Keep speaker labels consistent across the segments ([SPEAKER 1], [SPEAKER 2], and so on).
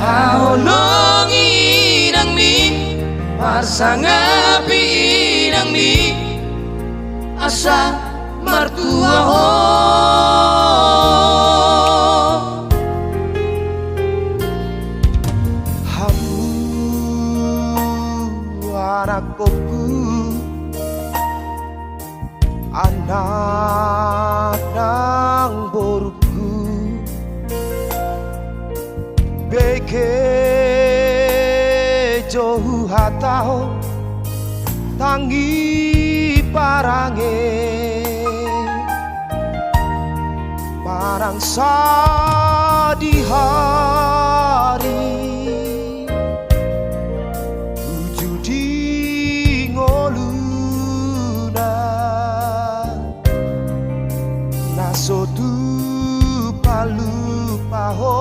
[SPEAKER 1] Aholongi nang mi marsangapi nang mi asa martua ho.
[SPEAKER 2] Hamu anakku, anak nang boruku, beke jauh hatau tangi parange marang di hari wujudi ngoluna nasotu palu paho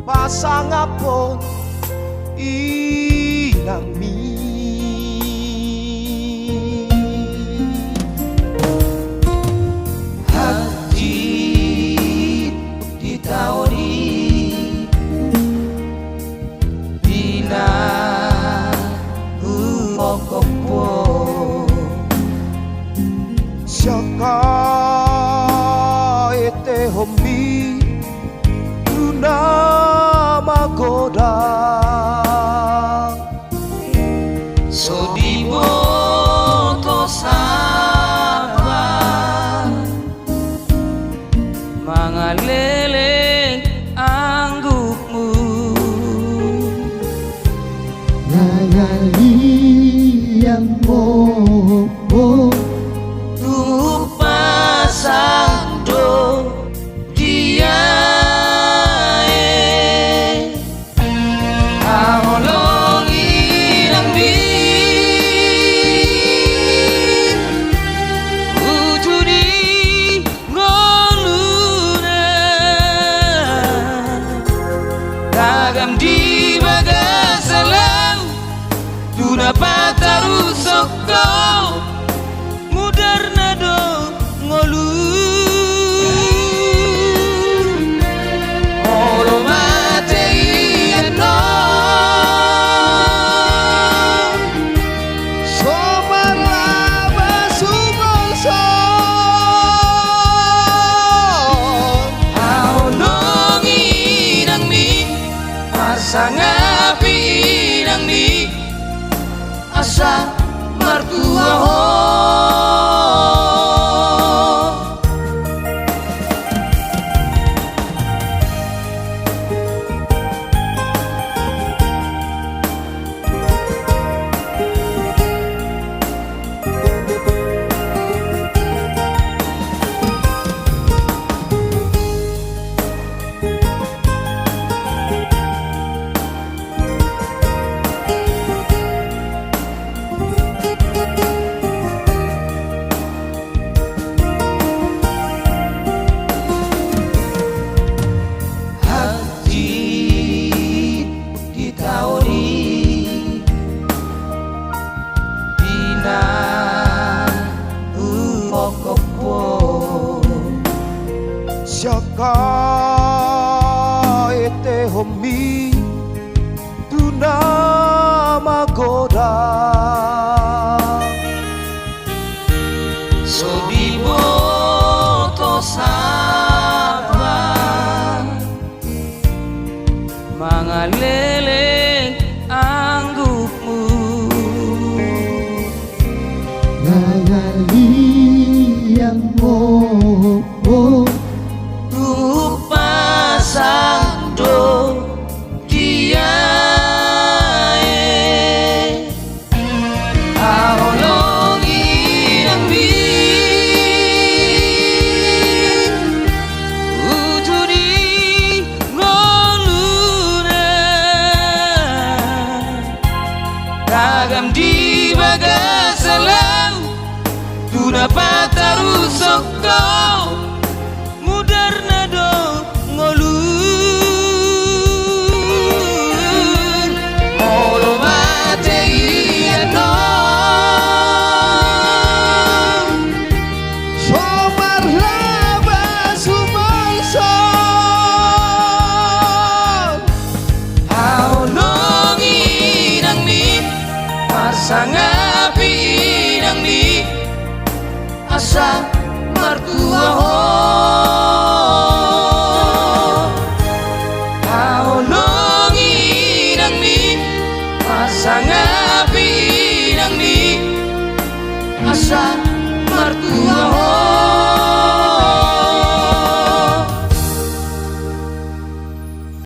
[SPEAKER 2] pasangapon inami. Saka ete homi tuna magoda
[SPEAKER 1] Sodibo to sabar mangaleleng anggukmu
[SPEAKER 2] nangali yang mo
[SPEAKER 1] pasando dia aholongi nang mi wujudi ngoluna kagam di bagasalau tuna pataru sokko sangapi nang mi asa martua ho.
[SPEAKER 2] Saka ete homi tuna magoda
[SPEAKER 1] Sodibo to sabar mangaleleng anggukmu
[SPEAKER 2] nangali yang mo
[SPEAKER 1] pasando dia aholongi nang mi wujudi ngoluna kagam di bagasalau tuna pataru sokko Pasangapi inang ni asa martua ho Kaolongi inang ni pasangapi inang ni asa martua ho